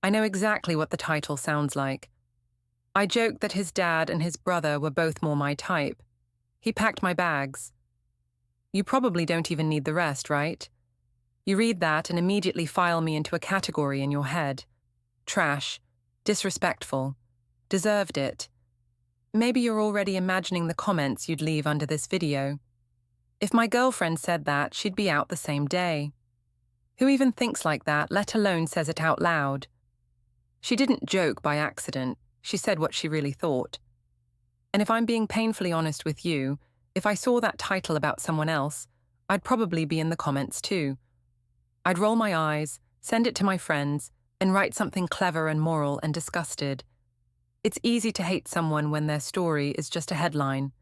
I know exactly what the title sounds like. I joked that his dad and his brother were both more my type. He packed my bags. You probably don't even need the rest, right? You read that and immediately file me into a category in your head. Trash. Disrespectful. Deserved it. Maybe you're already imagining the comments you'd leave under this video. If my girlfriend said that, she'd be out the same day. Who even thinks like that, let alone says it out loud? She didn't joke by accident. She said what she really thought. And if I'm being painfully honest with you, if I saw that title about someone else, I'd probably be in the comments too. I'd roll my eyes, send it to my friends, and write something clever and moral and disgusted. It's easy to hate someone when their story is just a headline.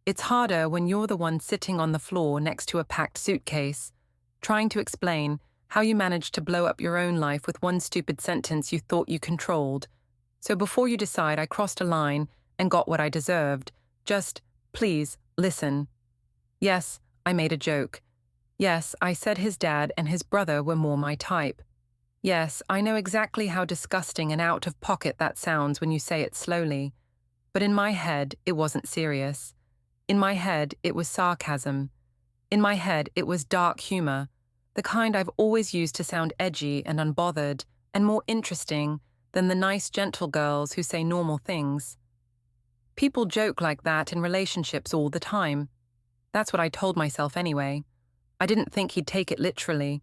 It's harder when you're the one sitting on the floor next to a packed suitcase, trying to explain how you managed to blow up your own life with one stupid sentence you thought you controlled. So before you decide I crossed a line and got what I deserved, just, please, listen. Yes, I made a joke. Yes, I said his dad and his brother were more my type. Yes, I know exactly how disgusting and out of pocket that sounds when you say it slowly. But in my head, it wasn't serious. In my head, it was sarcasm. In my head, it was dark humor, the kind I've always used to sound edgy and unbothered and more interesting than the nice, gentle girls who say normal things. People joke like that in relationships all the time. That's what I told myself anyway. I didn't think he'd take it literally.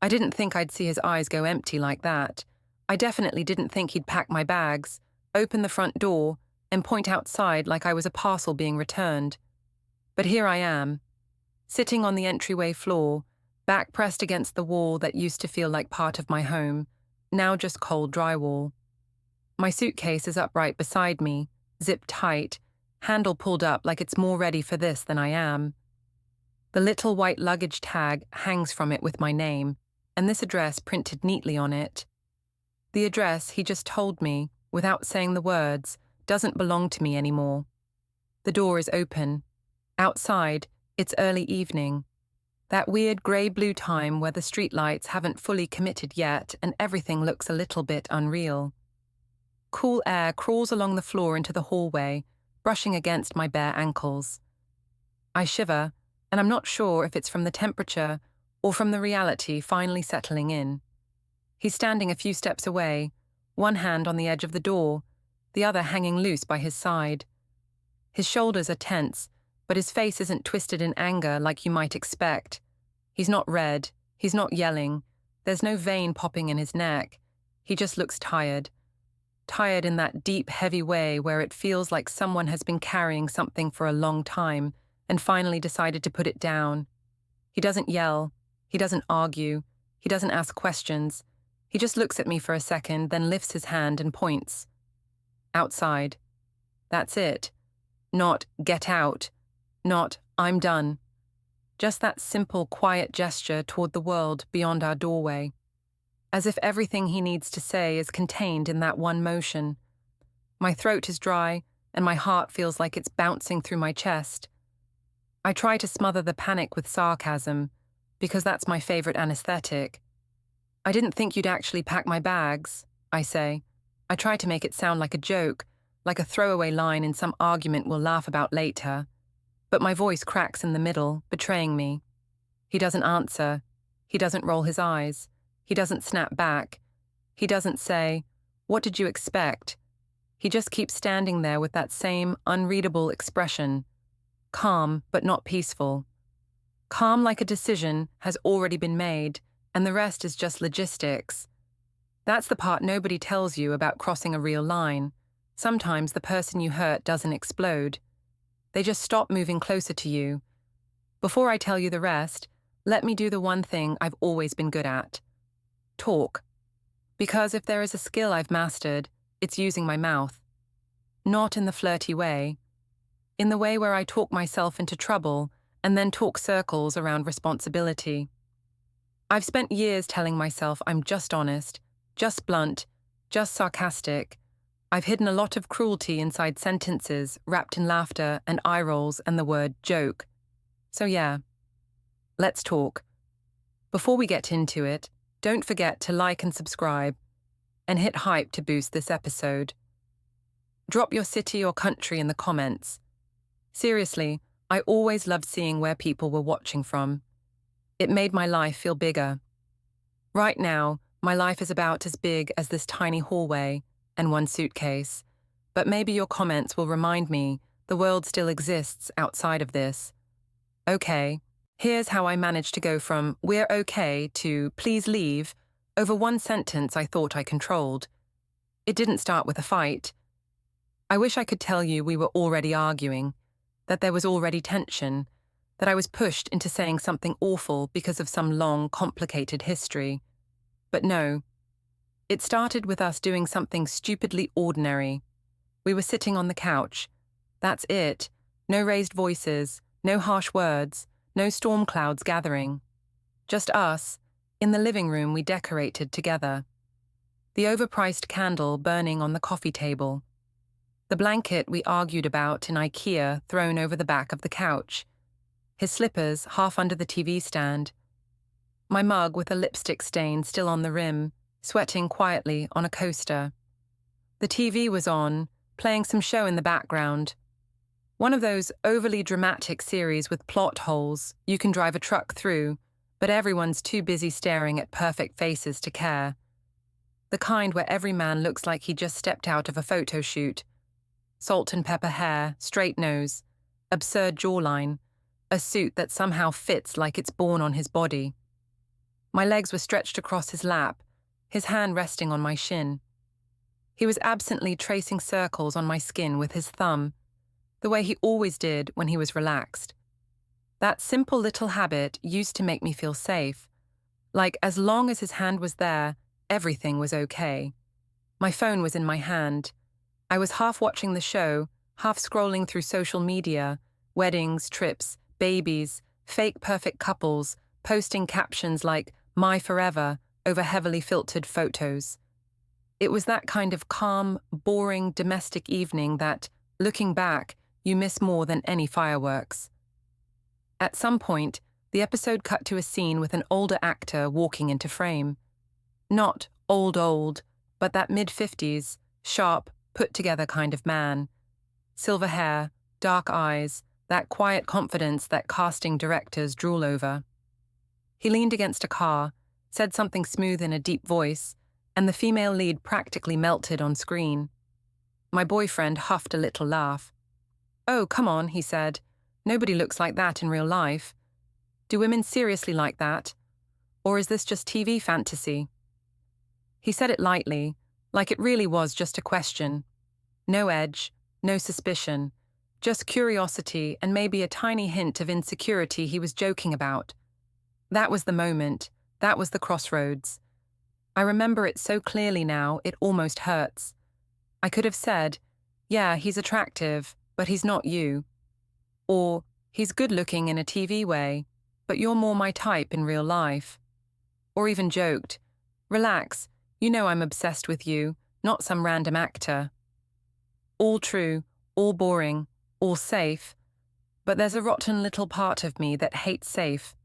I didn't think I'd see his eyes go empty like that. I definitely didn't think he'd pack my bags, open the front door, and point outside like I was a parcel being returned. But here I am, sitting on the entryway floor, back pressed against the wall that used to feel like part of my home, now just cold drywall. My suitcase is upright beside me, zipped tight, handle pulled up like it's more ready for this than I am. The little white luggage tag hangs from it with my name, and this address printed neatly on it. The address he just told me, without saying the words, doesn't belong to me anymore. The door is open. Outside, it's early evening. That weird grey-blue time where the streetlights haven't fully committed yet and everything looks a little bit unreal. Cool air crawls along the floor into the hallway, brushing against my bare ankles. I shiver, and I'm not sure if it's from the temperature or from the reality finally settling in. He's standing a few steps away, one hand on the edge of the door, the other hanging loose by his side. His shoulders are tense, but his face isn't twisted in anger like you might expect. He's not red, he's not yelling, there's no vein popping in his neck. He just looks tired. Tired in that deep, heavy way where it feels like someone has been carrying something for a long time and finally decided to put it down. He doesn't yell, he doesn't argue, he doesn't ask questions. He just looks at me for a second, then lifts his hand and points. Outside. That's it. Not, get out. Not, I'm done. Just that simple, quiet gesture toward the world beyond our doorway. As if everything he needs to say is contained in that one motion. My throat is dry, and my heart feels like it's bouncing through my chest. I try to smother the panic with sarcasm, because that's my favorite anesthetic. I didn't think you'd actually pack my bags, I say. I try to make it sound like a joke, like a throwaway line in some argument we'll laugh about later. But my voice cracks in the middle, betraying me. He doesn't answer. He doesn't roll his eyes. He doesn't snap back. He doesn't say, "What did you expect?" He just keeps standing there with that same unreadable expression. Calm, but not peaceful. Calm like a decision has already been made, and the rest is just logistics. That's the part nobody tells you about crossing a real line. Sometimes the person you hurt doesn't explode. They just stop moving closer to you. Before I tell you the rest, let me do the one thing I've always been good at. Talk. Because if there is a skill I've mastered, it's using my mouth. Not in the flirty way. In the way where I talk myself into trouble and then talk circles around responsibility. I've spent years telling myself I'm just honest, just blunt, just sarcastic. I've hidden a lot of cruelty inside sentences wrapped in laughter and eye rolls and the word joke. So yeah, let's talk. Before we get into it, don't forget to like and subscribe. and hit hype to boost this episode. Drop your city or country in the comments. Seriously, I always loved seeing where people were watching from. It made my life feel bigger. Right now, my life is about as big as this tiny hallway and one suitcase, but maybe your comments will remind me the world still exists outside of this. Okay, here's how I managed to go from "we're okay" to "please leave" over one sentence I thought I controlled. It didn't start with a fight. I wish I could tell you we were already arguing, that there was already tension, that I was pushed into saying something awful because of some long, complicated history. But no. It started with us doing something stupidly ordinary. We were sitting on the couch. That's it. No raised voices, no harsh words, no storm clouds gathering. Just us, in the living room we decorated together. The overpriced candle burning on the coffee table. The blanket we argued about in IKEA thrown over the back of the couch. His slippers half under the TV stand. My mug with a lipstick stain still on the rim, sweating quietly on a coaster. The TV was on, playing some show in the background. One of those overly dramatic series with plot holes you can drive a truck through, but everyone's too busy staring at perfect faces to care. The kind where every man looks like he just stepped out of a photo shoot. Salt and pepper hair, straight nose, absurd jawline, a suit that somehow fits like it's born on his body. My legs were stretched across his lap, his hand resting on my shin. He was absently tracing circles on my skin with his thumb, the way he always did when he was relaxed. That simple little habit used to make me feel safe, like as long as his hand was there, everything was okay. My phone was in my hand. I was half watching the show, half scrolling through social media, weddings, trips, babies, fake perfect couples, posting captions like "my forever" over heavily filtered photos. It was that kind of calm, boring, domestic evening that, looking back, you miss more than any fireworks. At some point, the episode cut to a scene with an older actor walking into frame. Not old, but that mid-50s, sharp, put-together kind of man. Silver hair, dark eyes, that quiet confidence that casting directors drool over. He leaned against a car, said something smooth in a deep voice, and the female lead practically melted on screen. My boyfriend huffed a little laugh. "Oh, come on," he said. "Nobody looks like that in real life. Do women seriously like that? Or is this just TV fantasy?" He said it lightly, like it really was just a question. No edge, no suspicion, just curiosity and maybe a tiny hint of insecurity he was joking about. That was the moment, that was the crossroads. I remember it so clearly now, it almost hurts. I could have said, "Yeah, he's attractive, but he's not you." Or, "He's good-looking in a TV way, but you're more my type in real life." Or even joked, "Relax, you know I'm obsessed with you, not some random actor." All true, all boring, all safe, but there's a rotten little part of me that hates safe,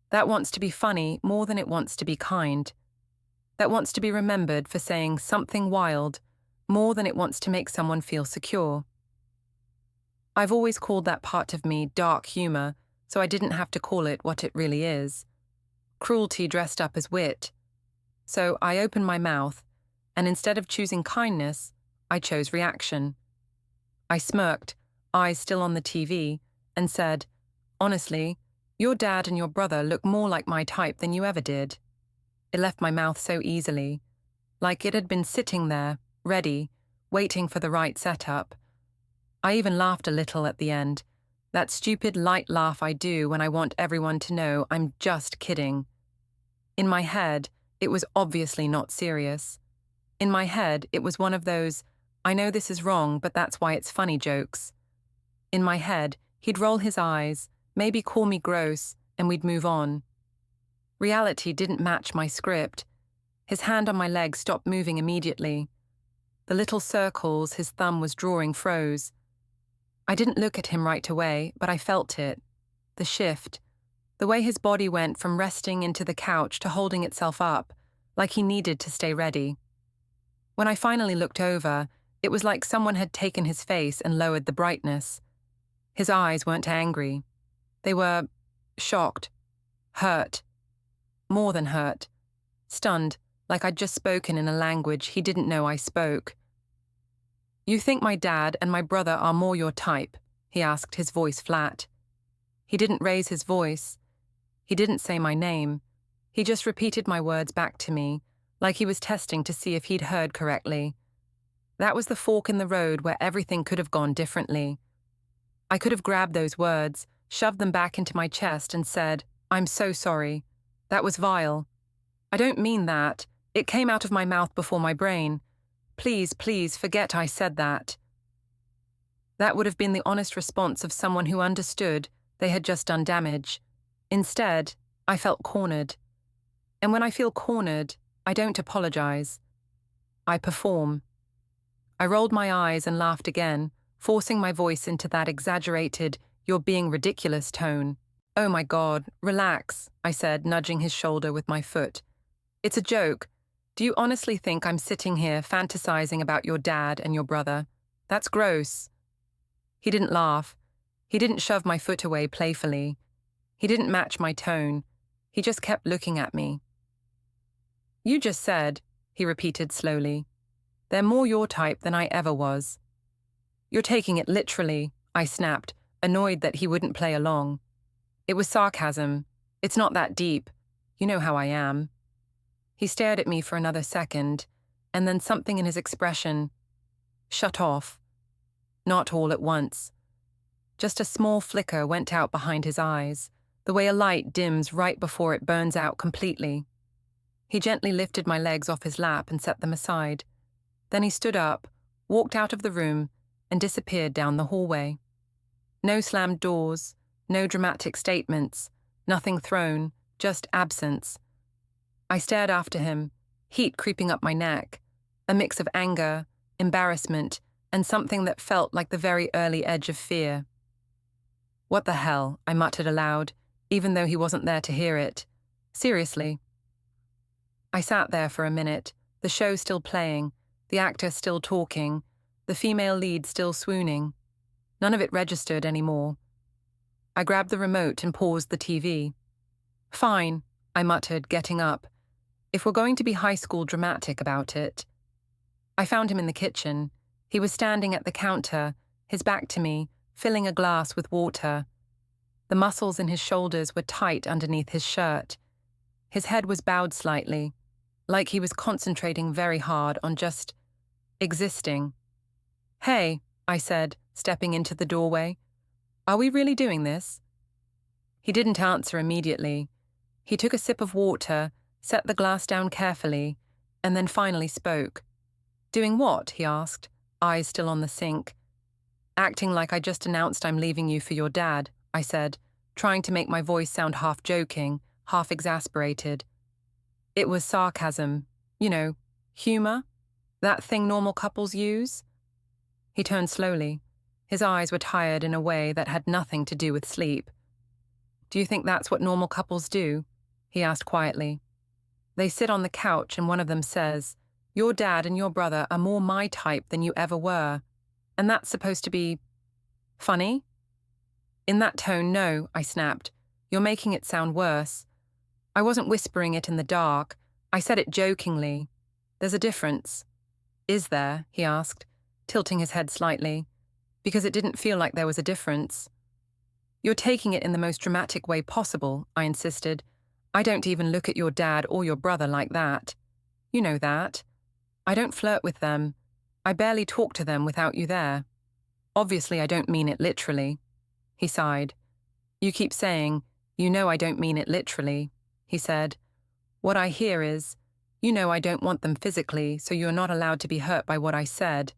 that wants to be funny more than it wants to be kind, that wants to be remembered for saying something wild more than it wants to make someone feel secure. I've always called that part of me dark humor, so I didn't have to call it what it really is. Cruelty dressed up as wit. So I opened my mouth, and instead of choosing kindness, I chose reaction. I smirked, eyes still on the TV, and said, "Honestly, your dad and your brother look more like my type than you ever did." It left my mouth so easily, like it had been sitting there, ready, waiting for the right setup. I even laughed a little at the end, that stupid light laugh I do when I want everyone to know I'm just kidding. In my head, it was obviously not serious. In my head, it was one of those, "I know this is wrong, but that's why it's funny" jokes. In my head, he'd roll his eyes, maybe call me gross, and we'd move on. Reality didn't match my script. His hand on my leg stopped moving immediately. The little circles his thumb was drawing froze. I didn't look at him right away, but I felt it. The shift. The way his body went from resting into the couch to holding itself up, like he needed to stay ready. When I finally looked over, it was like someone had taken his face and lowered the brightness. His eyes weren't angry. They were shocked, hurt, more than hurt, stunned, like I'd just spoken in a language he didn't know I spoke. "You think my dad and my brother are more your type?" he asked, his voice flat. He didn't raise his voice. He didn't say my name. He just repeated my words back to me, like he was testing to see if he'd heard correctly. That was the fork in the road where everything could have gone differently. I could have grabbed those words, shoved them back into my chest and said, "I'm so sorry. That was vile. I don't mean that. It came out of my mouth before my brain. Please, please, forget I said that." That would have been the honest response of someone who understood they had just done damage. Instead, I felt cornered. And when I feel cornered, I don't apologize. I perform. I rolled my eyes and laughed again, forcing my voice into that exaggerated, "you're being ridiculous" tone. "Oh my God, relax," I said, nudging his shoulder with my foot. "It's a joke. Do you honestly think I'm sitting here fantasizing about your dad and your brother? That's gross." He didn't laugh. He didn't shove my foot away playfully. He didn't match my tone. He just kept looking at me. "You just said," he repeated slowly, "they're more your type than I ever was." "You're taking it literally," I snapped, annoyed that he wouldn't play along. "It was sarcasm. It's not that deep. You know how I am." He stared at me for another second, and then something in his expression shut off. Not all at once. Just a small flicker went out behind his eyes, the way a light dims right before it burns out completely. He gently lifted my legs off his lap and set them aside. Then he stood up, walked out of the room, and disappeared down the hallway. No slammed doors, no dramatic statements, nothing thrown, just absence. I stared after him, heat creeping up my neck, a mix of anger, embarrassment, and something that felt like the very early edge of fear. "What the hell?" I muttered aloud, even though he wasn't there to hear it. "Seriously." I sat there for a minute, the show still playing, the actor still talking, the female lead still swooning. None of it registered anymore. I grabbed the remote and paused the TV. "Fine," I muttered, getting up. "If we're going to be high school dramatic about it." I found him in the kitchen. He was standing at the counter, his back to me, filling a glass with water. The muscles in his shoulders were tight underneath his shirt. His head was bowed slightly, like he was concentrating very hard on just existing. "Hey," I said, stepping into the doorway. "Are we really doing this?" He didn't answer immediately. He took a sip of water, set the glass down carefully, and then finally spoke. "Doing what?" he asked, eyes still on the sink. "Acting like I just announced I'm leaving you for your dad," I said, trying to make my voice sound half joking, half exasperated. It was sarcasm, humor, that thing normal couples use. He turned slowly. His eyes were tired in a way that had nothing to do with sleep. "Do you think that's what normal couples do?" he asked quietly. "They sit on the couch and one of them says, 'Your dad and your brother are more my type than you ever were.' And that's supposed to be funny?" "In that tone, no," I snapped. "You're making it sound worse. I wasn't whispering it in the dark. I said it jokingly. There's a difference." "Is there?" he asked, tilting his head slightly, because it didn't feel like there was a difference. "You're taking it in the most dramatic way possible," I insisted. "I don't even look at your dad or your brother like that. You know that. I don't flirt with them. I barely talk to them without you there. Obviously, I don't mean it literally." He sighed. "You keep saying, 'You know I don't mean it literally,'" he said. "What I hear is, 'You know I don't want them physically, so you're not allowed to be hurt by what I said.'"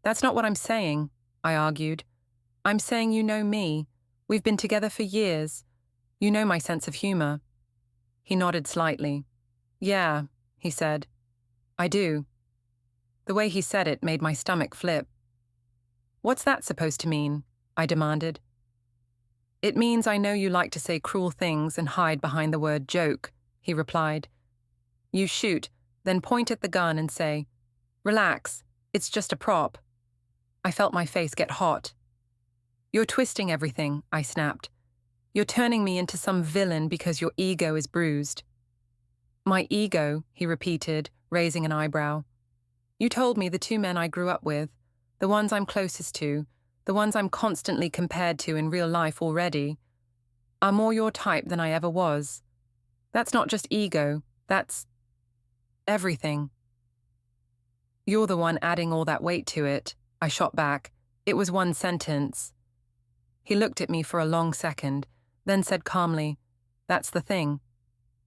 "That's not what I'm saying," I argued. "I'm saying you know me. We've been together for years. You know my sense of humor." He nodded slightly. "Yeah," he said. "I do." The way he said it made my stomach flip. "What's that supposed to mean?" I demanded. "It means I know you like to say cruel things and hide behind the word joke," he replied. "You shoot, then point at the gun and say, Relax, it's just a prop. I felt my face get hot. You're twisting everything, I snapped. You're turning me into some villain because your ego is bruised. My ego, he repeated, raising an eyebrow. You told me the two men I grew up with, the ones I'm closest to, the ones I'm constantly compared to in real life already, are more your type than I ever was. That's not just ego, that's everything. You're the one adding all that weight to it, I shot back. It was one sentence. He looked at me for a long second, then said calmly, That's the thing.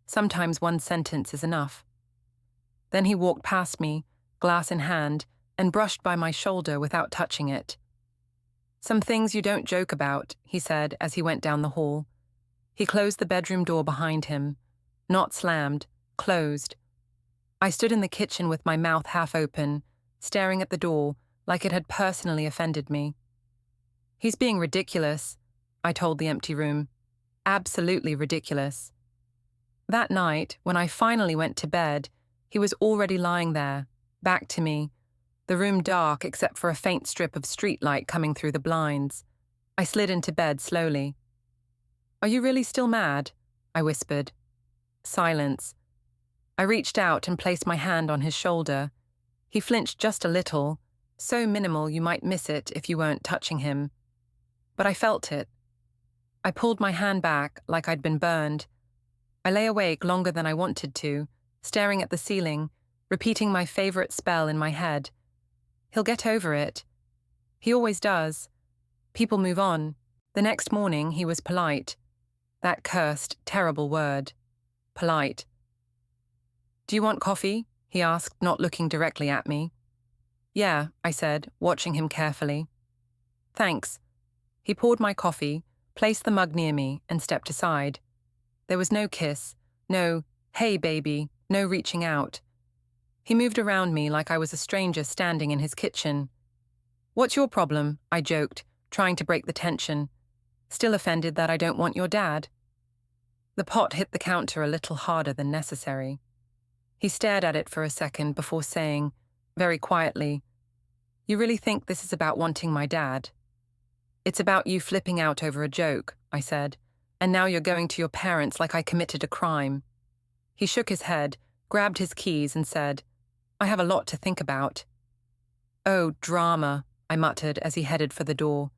Sometimes one sentence is enough. Then he walked past me, glass in hand, and brushed by my shoulder without touching it. Some things you don't joke about, he said as he went down the hall. He closed the bedroom door behind him. Not slammed, closed. I stood in the kitchen with my mouth half open, staring at the door like it had personally offended me. He's being ridiculous, I told the empty room. Absolutely ridiculous. That night, when I finally went to bed, he was already lying there, back to me, the room dark except for a faint strip of streetlight coming through the blinds. I slid into bed slowly. Are you really still mad? I whispered. Silence. I reached out and placed my hand on his shoulder. He flinched just a little, so minimal you might miss it if you weren't touching him. But I felt it. I pulled my hand back like I'd been burned. I lay awake longer than I wanted to, staring at the ceiling, repeating my favorite spell in my head. He'll get over it. He always does. People move on. The next morning he was polite. That cursed, terrible word. Polite. Do you want coffee? He asked, not looking directly at me. Yeah, I said, watching him carefully. Thanks. He poured my coffee, placed the mug near me, and stepped aside. There was no kiss, no, hey baby, no reaching out. He moved around me like I was a stranger standing in his kitchen. What's your problem? I joked, trying to break the tension. Still offended that I don't want your dad? The pot hit the counter a little harder than necessary. He stared at it for a second before saying, very quietly, You really think this is about wanting my dad? It's about you flipping out over a joke, I said, and now you're going to your parents like I committed a crime. He shook his head, grabbed his keys and said, I have a lot to think about. Oh, drama, I muttered as he headed for the door.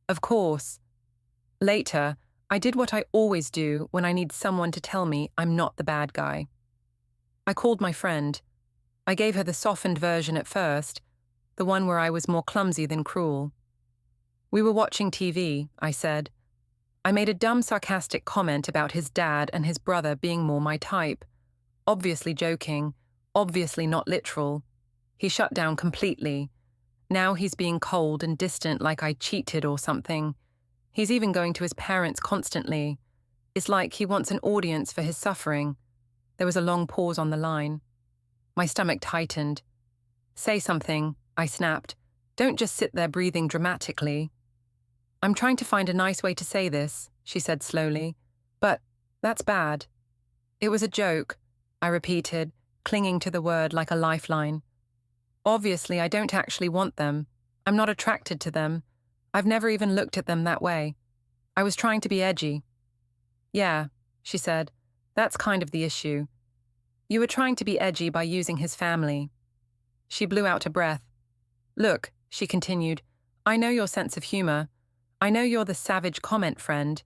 Of course. Later, I did what I always do when I need someone to tell me I'm not the bad guy. I called my friend. I gave her the softened version at first, the one where I was more clumsy than cruel. We were watching TV, I said. I made a dumb sarcastic comment about his dad and his brother being more my type. Obviously joking, obviously not literal. He shut down completely. Now he's being cold and distant like I cheated or something. He's even going to his parents constantly. It's like he wants an audience for his suffering. There was a long pause on the line. My stomach tightened. Say something, I snapped. Don't just sit there breathing dramatically. I'm trying to find a nice way to say this, she said slowly. But that's bad. It was a joke, I repeated, clinging to the word like a lifeline. Obviously, I don't actually want them. I'm not attracted to them. I've never even looked at them that way. I was trying to be edgy. Yeah, she said. That's kind of the issue. You were trying to be edgy by using his family. She blew out a breath. Look, she continued, I know your sense of humor. I know you're the savage comment friend,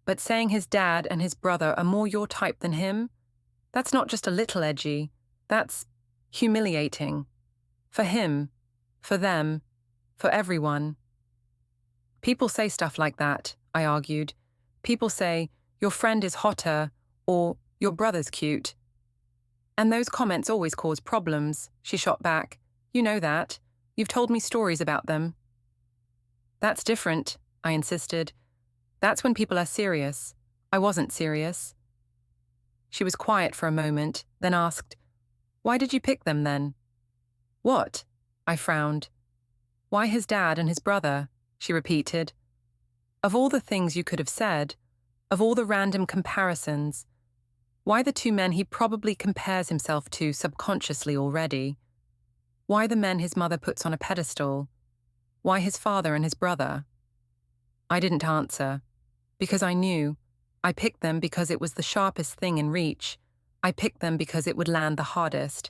but saying his dad and his brother are more your type than him? That's not just a little edgy. That's humiliating. For him, for them, for everyone. People say stuff like that, I argued. People say, your friend is hotter, or your brother's cute. And those comments always cause problems, she shot back. You know that. You've told me stories about them. That's different, I insisted. That's when people are serious. I wasn't serious. She was quiet for a moment, then asked, Why did you pick them then? What? I frowned. Why his dad and his brother? She repeated. Of all the things you could have said, of all the random comparisons, why the two men he probably compares himself to subconsciously already? Why the men his mother puts on a pedestal? Why his father and his brother? I didn't answer, because I knew. I picked them because it was the sharpest thing in reach. I picked them because it would land the hardest.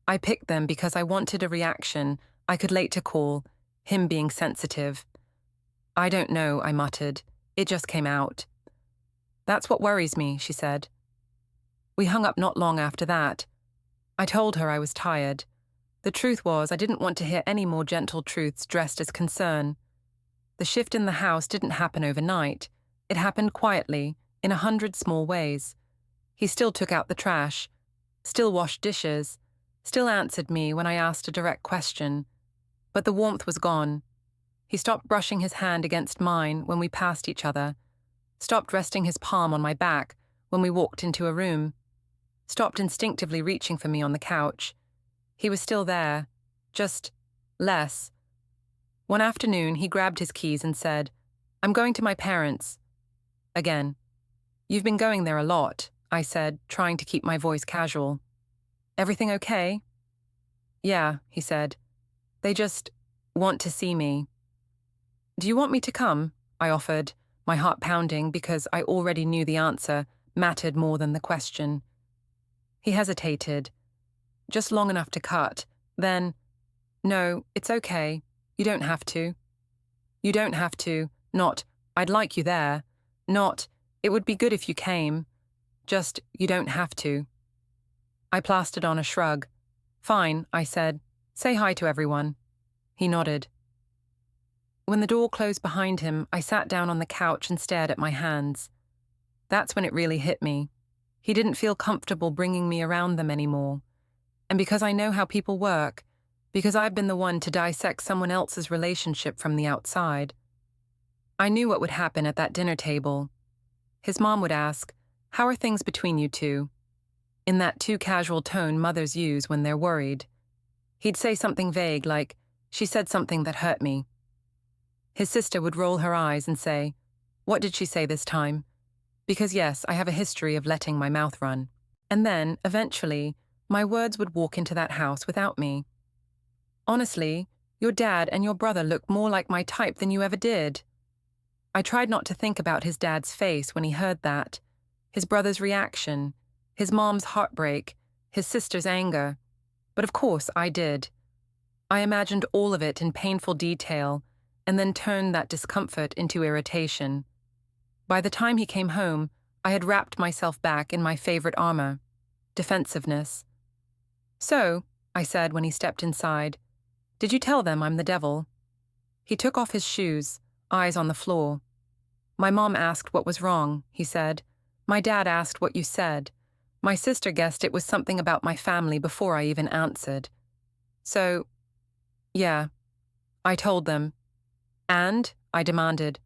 I picked them because I wanted a reaction I could later call him being sensitive. I don't know, I muttered. It just came out. That's what worries me, she said. We hung up not long after that. I told her I was tired. The truth was I didn't want to hear any more gentle truths dressed as concern. The shift in the house didn't happen overnight. It happened quietly, in 100 small ways. He still took out the trash, still washed dishes, still answered me when I asked a direct question. But the warmth was gone. He stopped brushing his hand against mine when we passed each other, stopped resting his palm on my back when we walked into a room, stopped instinctively reaching for me on the couch. He was still there, just less. One afternoon, he grabbed his keys and said, "I'm going to my parents." Again. "You've been going there a lot," I said, trying to keep my voice casual. "Everything okay?" "Yeah," he said. "They just want to see me." "Do you want me to come?" I offered, my heart pounding because I already knew the answer mattered more than the question. He hesitated, just long enough to cut. Then, "No, it's okay. You don't have to." "You don't have to," not, "I'd like you there," not, "It would be good if you came." Just, "You don't have to." I plastered on a shrug. "Fine," I said. "Say hi to everyone." He nodded. When the door closed behind him, I sat down on the couch and stared at my hands. That's when it really hit me. He didn't feel comfortable bringing me around them anymore. And because I know how people work, because I've been the one to dissect someone else's relationship from the outside, I knew what would happen at that dinner table. His mom would ask, "How are things between you two?" in that too casual tone mothers use when they're worried. He'd say something vague like, "She said something that hurt me." His sister would roll her eyes and say, "What did she say this time?" Because yes, I have a history of letting my mouth run. And then, eventually, my words would walk into that house without me. "Honestly, your dad and your brother look more like my type than you ever did." I tried not to think about his dad's face when he heard that, his brother's reaction, his mom's heartbreak, his sister's anger. But of course I did. I imagined all of it in painful detail and then turned that discomfort into irritation. By the time he came home, I had wrapped myself back in my favorite armor, defensiveness. "So," I said when he stepped inside, "did you tell them I'm the devil?" He took off his shoes, eyes on the floor. "My mom asked what was wrong," he said. "My dad asked what you said. My sister guessed it was something about my family before I even answered. So, yeah, I told them." "And?" I demanded.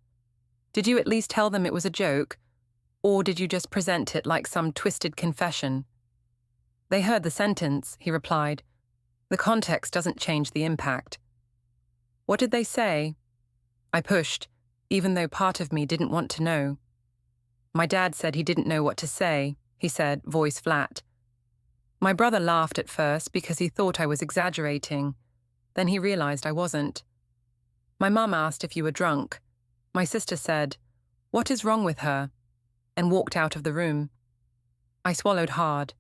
"Did you at least tell them it was a joke? Or did you just present it like some twisted confession?" "They heard the sentence," he replied. "The context doesn't change the impact." "What did they say?" I pushed, even though part of me didn't want to know. "My dad said he didn't know what to say," he said, voice flat. My brother laughed at first because he thought I was exaggerating. Then he realized I wasn't. "My mum asked if you were drunk. My sister said, 'What is wrong with her?' and walked out of the room." I swallowed hard.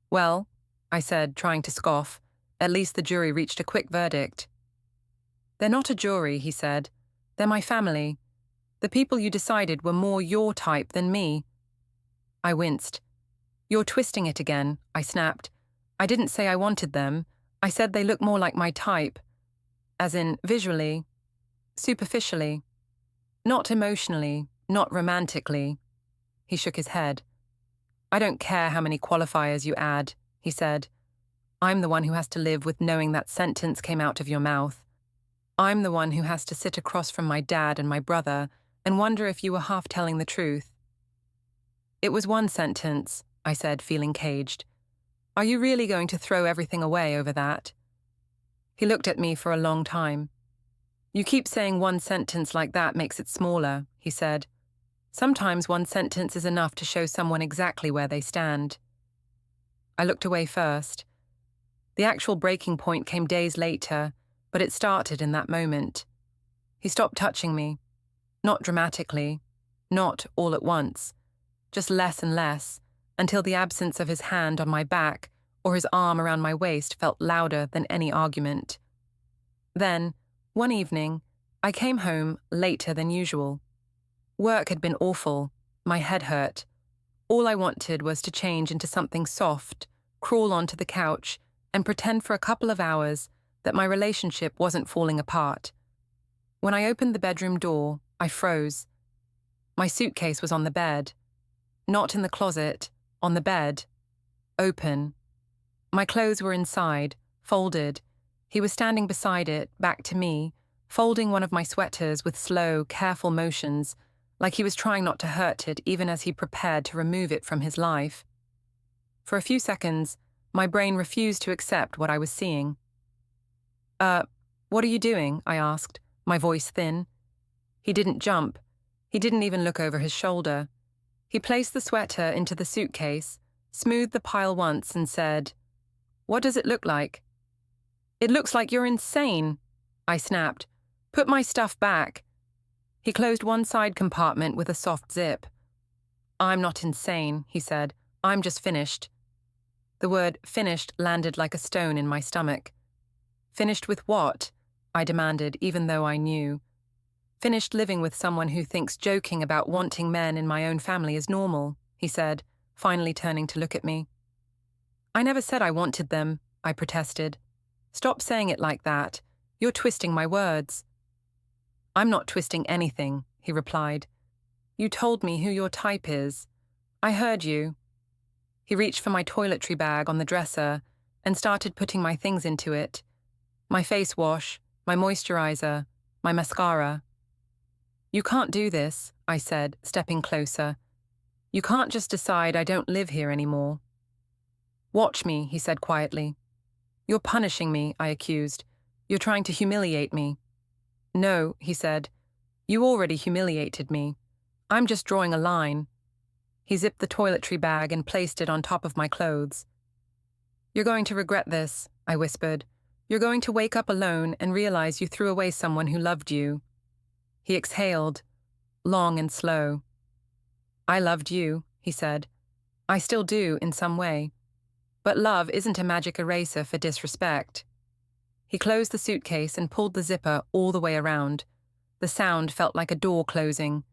"Well," I said, trying to scoff, "at least the jury reached a quick verdict." "They're not a jury," he said. "They're my family. The people you decided were more your type than me." I winced. "You're twisting it again," I snapped. "I didn't say I wanted them. I said they look more like my type. As in, visually, superficially. Not emotionally, not romantically." He shook his head. "I don't care how many qualifiers you add," he said. "I'm the one who has to live with knowing that sentence came out of your mouth. I'm the one who has to sit across from my dad and my brother and wonder if you were half telling the truth." "It was one sentence," I said, feeling caged. "Are you really going to throw everything away over that?" He looked at me for a long time. "You keep saying one sentence like that makes it smaller," he said. "Sometimes one sentence is enough to show someone exactly where they stand." I looked away first. The actual breaking point came days later, but it started in that moment. He stopped touching me. Not dramatically, not all at once, just less and less, until the absence of his hand on my back or his arm around my waist felt louder than any argument. Then, one evening, I came home later than usual. Work had been awful, my head hurt. All I wanted was to change into something soft, crawl onto the couch, and pretend for a couple of hours that my relationship wasn't falling apart. When I opened the bedroom door, I froze. My suitcase was on the bed. Not in the closet, on the bed. Open. My clothes were inside, folded. He was standing beside it, back to me, folding one of my sweaters with slow, careful motions, like he was trying not to hurt it even as he prepared to remove it from his life. For a few seconds, my brain refused to accept what I was seeing. What are you doing?" I asked, my voice thin. He didn't jump. He didn't even look over his shoulder. He placed the sweater into the suitcase, smoothed the pile once and said, "What does it look like?" "It looks like you're insane," I snapped. "Put my stuff back." He closed one side compartment with a soft zip. "I'm not insane," he said. "I'm just finished." The word finished landed like a stone in my stomach. Finished with what? I demanded, even though I knew. Finished living with someone who thinks joking about wanting men in my own family is normal, he said, finally turning to look at me. "I never said I wanted them," I protested. "Stop saying it like that. You're twisting my words." "I'm not twisting anything," he replied. "You told me who your type is. I heard you." He reached for my toiletry bag on the dresser and started putting my things into it. My face wash, my moisturizer, my mascara. "You can't do this," I said, stepping closer. "You can't just decide I don't live here anymore." "Watch me," he said quietly. "You're punishing me," I accused. "You're trying to humiliate me." "No," he said. "You already humiliated me. I'm just drawing a line." He zipped the toiletry bag and placed it on top of my clothes. "You're going to regret this," I whispered. "You're going to wake up alone and realize you threw away someone who loved you." He exhaled, long and slow. "I loved you," he said. "I still do, in some way. But love isn't a magic eraser for disrespect." He closed the suitcase and pulled the zipper all the way around. The sound felt like a door closing.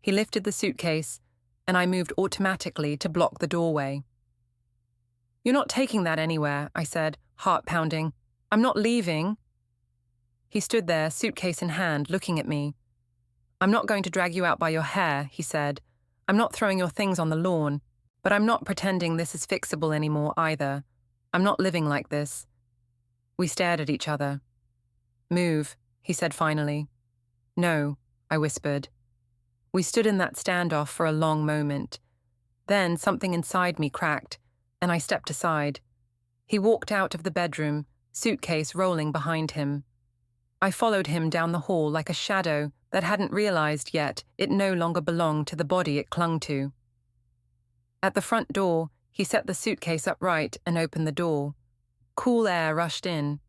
He lifted the suitcase, and I moved automatically to block the doorway. "You're not taking that anywhere," I said, heart pounding. "I'm not leaving." He stood there, suitcase in hand, looking at me. "I'm not going to drag you out by your hair," he said. "I'm not throwing your things on the lawn, but I'm not pretending this is fixable anymore either. I'm not living like this." We stared at each other. "Move," he said finally. "No," I whispered. We stood in that standoff for a long moment. Then something inside me cracked, and I stepped aside. He walked out of the bedroom, suitcase rolling behind him. I followed him down the hall like a shadow that hadn't realized yet it no longer belonged to the body it clung to. At the front door, he set the suitcase upright and opened the door. Cool air rushed in.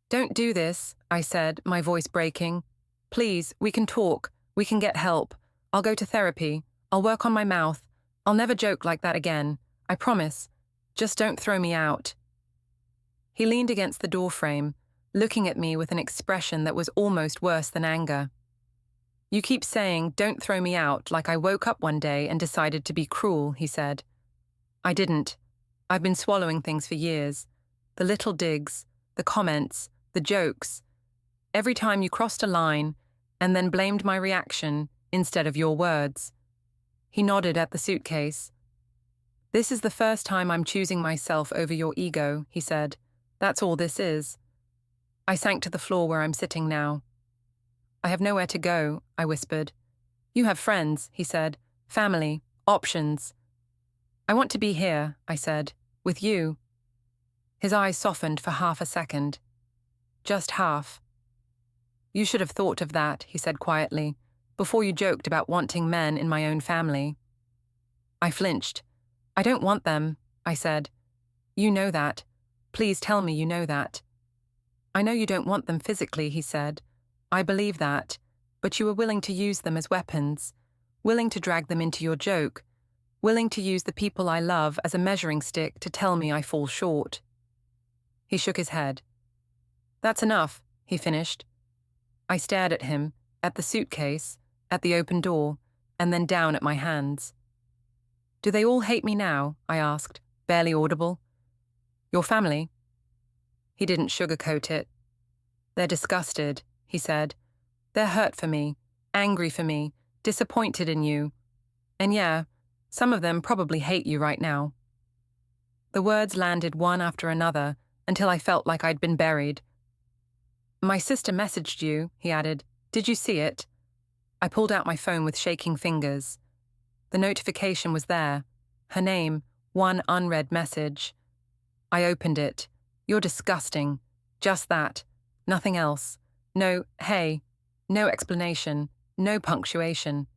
"Don't do this," I said, my voice breaking. "Please, we can talk. We can get help. I'll go to therapy. I'll work on my mouth. I'll never joke like that again. I promise. Just don't throw me out." He leaned against the doorframe, looking at me with an expression that was almost worse than anger. "You keep saying, 'Don't throw me out,' like I woke up one day and decided to be cruel," he said. "I didn't. I've been swallowing things for years. The little digs, the comments, the jokes. Every time you crossed a line and then blamed my reaction instead of your words." He nodded at the suitcase. "This is the first time I'm choosing myself over your ego," he said. "That's all this is." I sank to the floor where I'm sitting now. "I have nowhere to go," I whispered. "You have friends," he said. "Family, options." "I want to be here," I said. "With you." His eyes softened for half a second. Just half. "You should have thought of that," he said quietly, "before you joked about wanting men in my own family." I flinched. "I don't want them," I said. "You know that. Please tell me you know that. I know you don't want them physically, he said. I believe that. But you were willing to use them as weapons, willing to drag them into your joke, willing to use the people I love as a measuring stick to tell me I fall short. He shook his head. That's enough, he finished. I stared at him, at the suitcase, at the open door, and then down at my hands. Do they all hate me now? I asked, barely audible. Your family? He didn't sugarcoat it. They're disgusted, he said. They're hurt for me, angry for me, disappointed in you. And yeah, some of them probably hate you right now. The words landed one after another until I felt like I'd been buried. My sister messaged you, he added. Did you see it? I pulled out my phone with shaking fingers. The notification was there. Her name, one unread message. I opened it. You're disgusting. Just that. Nothing else. No, hey. No explanation. No punctuation.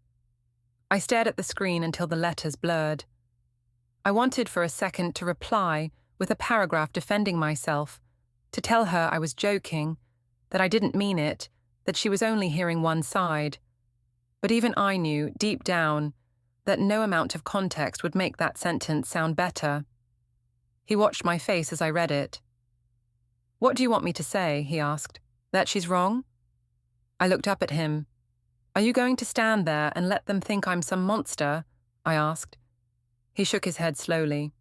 I stared at the screen until the letters blurred. I wanted for a second to reply with a paragraph defending myself, to tell her I was joking, that I didn't mean it, that she was only hearing one side. But even I knew, deep down, that no amount of context would make that sentence sound better. He watched my face as I read it. What do you want me to say? He asked. That she's wrong? I looked up at him. Are you going to stand there and let them think I'm some monster? I asked. He shook his head slowly.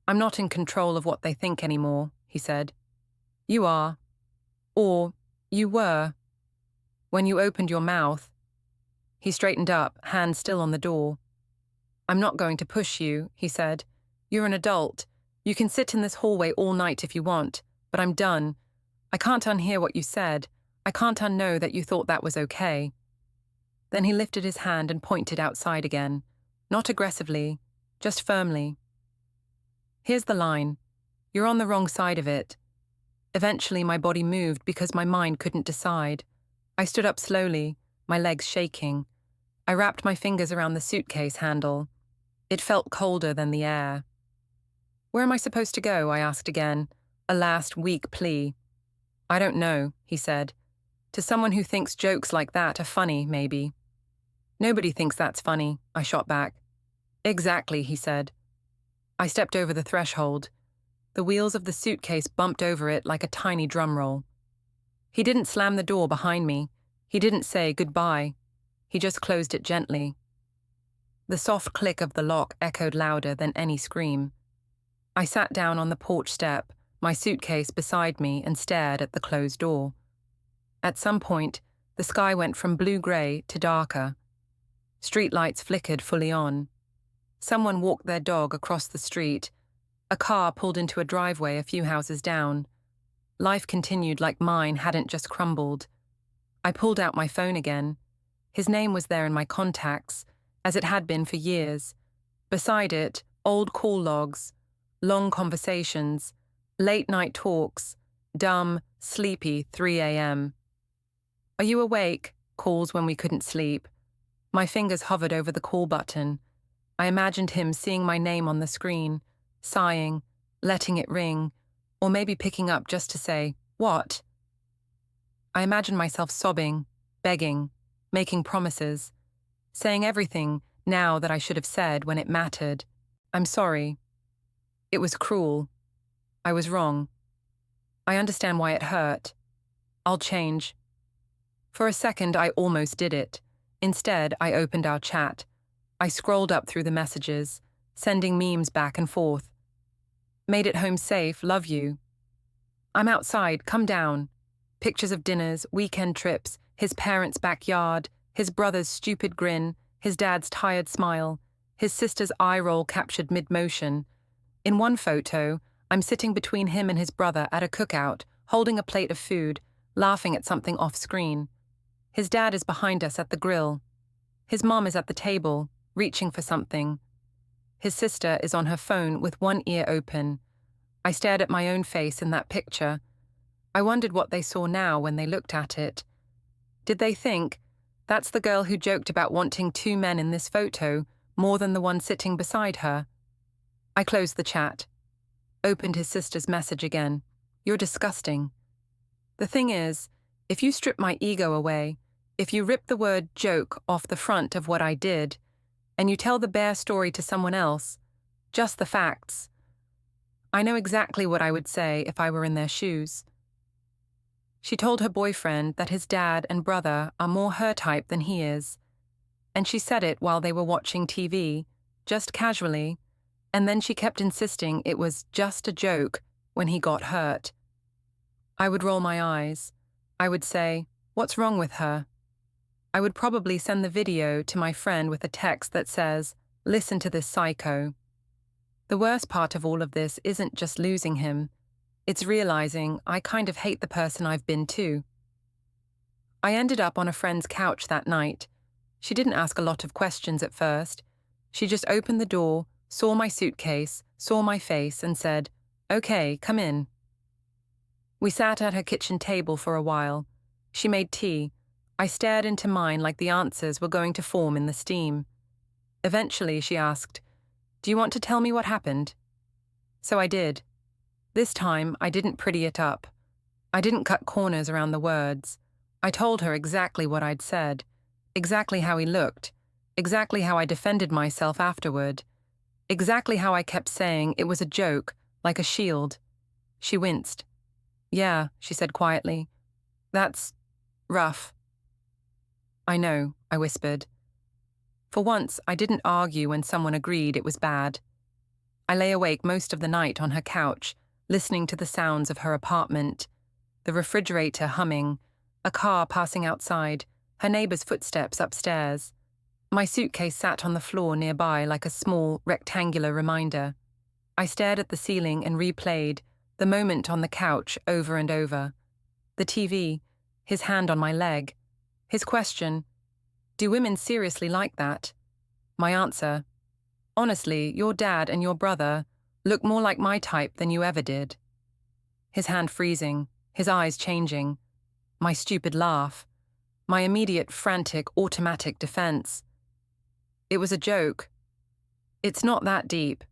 I'm not in control of what they think anymore, he said. You are. Or you were. When you opened your mouth. He straightened up, hand still on the door. I'm not going to push you, he said. You're an adult. You can sit in this hallway all night if you want, but I'm done. I can't unhear what you said. I can't unknow that you thought that was okay. Then he lifted his hand and pointed outside again, not aggressively, just firmly. Here's the line. You're on the wrong side of it. Eventually my body moved because my mind couldn't decide. I stood up slowly, my legs shaking. I wrapped my fingers around the suitcase handle. It felt colder than the air. Where am I supposed to go? I asked again, a last weak plea. I don't know, he said. To someone who thinks jokes like that are funny, maybe. Nobody thinks that's funny, I shot back. Exactly, he said. I stepped over the threshold. The wheels of the suitcase bumped over it like a tiny drum roll. He didn't slam the door behind me. He didn't say goodbye. He just closed it gently. The soft click of the lock echoed louder than any scream. I sat down on the porch step, my suitcase beside me, and stared at the closed door. At some point, the sky went from blue-grey to darker. Streetlights flickered fully on. Someone walked their dog across the street. A car pulled into a driveway a few houses down. Life continued like mine hadn't just crumbled. I pulled out my phone again. His name was there in my contacts, as it had been for years. Beside it, old call logs, long conversations, late-night talks, dumb, sleepy 3 a.m. Are you awake? Calls when we couldn't sleep. My fingers hovered over the call button. I imagined him seeing my name on the screen, sighing, letting it ring, or maybe picking up just to say, what? I imagined myself sobbing, begging, making promises, saying everything now that I should have said when it mattered. I'm sorry. It was cruel. I was wrong. I understand why it hurt. I'll change. For a second, I almost did it. Instead, I opened our chat. I scrolled up through the messages, sending memes back and forth. Made it home safe, love you. I'm outside, come down. Pictures of dinners, weekend trips, his parents' backyard, his brother's stupid grin, his dad's tired smile, his sister's eye roll captured mid-motion. In one photo, I'm sitting between him and his brother at a cookout, holding a plate of food, laughing at something off-screen. His dad is behind us at the grill. His mom is at the table, reaching for something. His sister is on her phone with one ear open. I stared at my own face in that picture. I wondered what they saw now when they looked at it. Did they think, that's the girl who joked about wanting 2 men in this photo more than the one sitting beside her? I closed the chat. opened his sister's message again. You're disgusting. The thing is, if you strip my ego away, if you rip the word joke off the front of what I did, and you tell the bare story to someone else, just the facts, I know exactly what I would say if I were in their shoes. She told her boyfriend that his dad and brother are more her type than he is, and she said it while they were watching TV, just casually, and then she kept insisting it was just a joke when he got hurt. I would roll my eyes. I would say, "What's wrong with her?" I would probably send the video to my friend with a text that says, "Listen to this psycho." The worst part of all of this isn't just losing him. It's realizing I kind of hate the person I've been too. I ended up on a friend's couch that night. She didn't ask a lot of questions at first. She just opened the door, saw my suitcase, saw my face, and said, "Okay, come in." We sat at her kitchen table for a while. She made tea. I stared into mine like the answers were going to form in the steam. Eventually, she asked, "Do you want to tell me what happened?" So I did. This time, I didn't pretty it up. I didn't cut corners around the words. I told her exactly what I'd said, exactly how he looked, exactly how I defended myself afterward, exactly how I kept saying it was a joke, like a shield. She winced. "Yeah," she said quietly. "That's rough." "I know," I whispered. For once, I didn't argue when someone agreed it was bad. I lay awake most of the night on her couch, listening to the sounds of her apartment, the refrigerator humming, a car passing outside, her neighbor's footsteps upstairs. My suitcase sat on the floor nearby like a small, rectangular reminder. I stared at the ceiling and replayed the moment on the couch over and over. The TV, his hand on my leg, his question, "Do women seriously like that?" My answer, "Honestly, your dad and your brother look more like my type than you ever did." His hand freezing, his eyes changing. My stupid laugh. My immediate, frantic, automatic defense. "It was a joke. It's not that deep.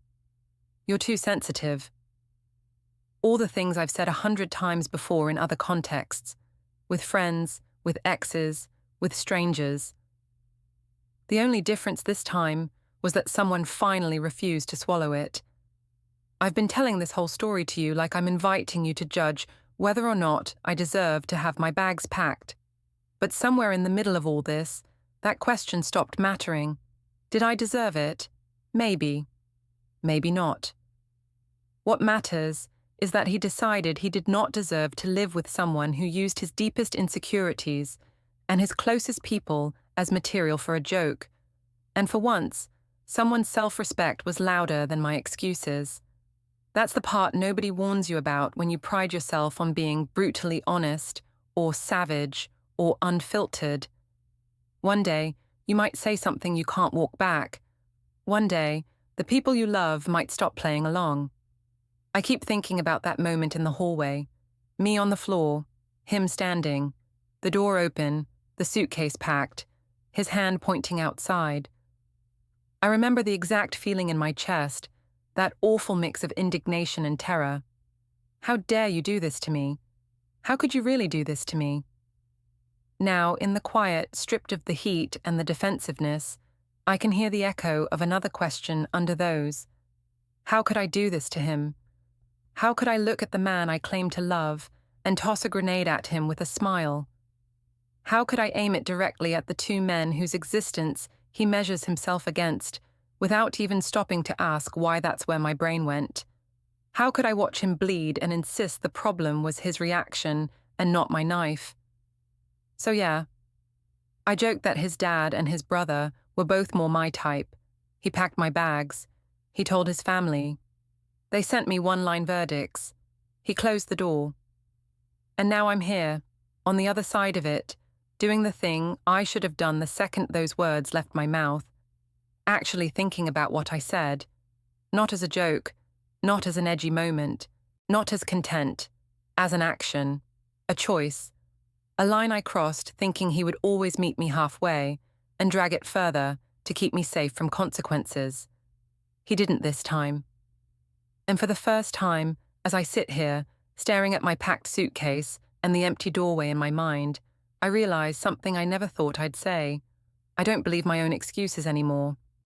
You're too sensitive." All the things I've said 100 times before in other contexts, with friends, with exes, with strangers. The only difference this time was that someone finally refused to swallow it. I've been telling this whole story to you like I'm inviting you to judge whether or not I deserve to have my bags packed. But somewhere in the middle of all this, that question stopped mattering. Did I deserve it? Maybe. Maybe not. What matters is that he decided he did not deserve to live with someone who used his deepest insecurities and his closest people as material for a joke. And for once, someone's self-respect was louder than my excuses. That's the part nobody warns you about when you pride yourself on being brutally honest, or savage, or unfiltered. One day, you might say something you can't walk back. One day, the people you love might stop playing along. I keep thinking about that moment in the hallway. Me on the floor, him standing, the door open, the suitcase packed, his hand pointing outside. I remember the exact feeling in my chest, that awful mix of indignation and terror. How dare you do this to me? How could you really do this to me? Now, in the quiet, stripped of the heat and the defensiveness, I can hear the echo of another question under those. How could I do this to him? How could I look at the man I claim to love and toss a grenade at him with a smile? How could I aim it directly at the two men whose existence he measures himself against, without even stopping to ask why that's where my brain went? How could I watch him bleed and insist the problem was his reaction and not my knife? So yeah, I joked that his dad and his brother were both more my type. He packed my bags. He told his family. They sent me one-line verdicts. He closed the door. And now I'm here, on the other side of it, doing the thing I should have done the second those words left my mouth, actually thinking about what I said, not as a joke, not as an edgy moment, not as content, as an action, a choice, a line I crossed thinking he would always meet me halfway and drag it further to keep me safe from consequences. He didn't this time. And for the first time, as I sit here, staring at my packed suitcase and the empty doorway in my mind, I realize something I never thought I'd say. I don't believe my own excuses anymore.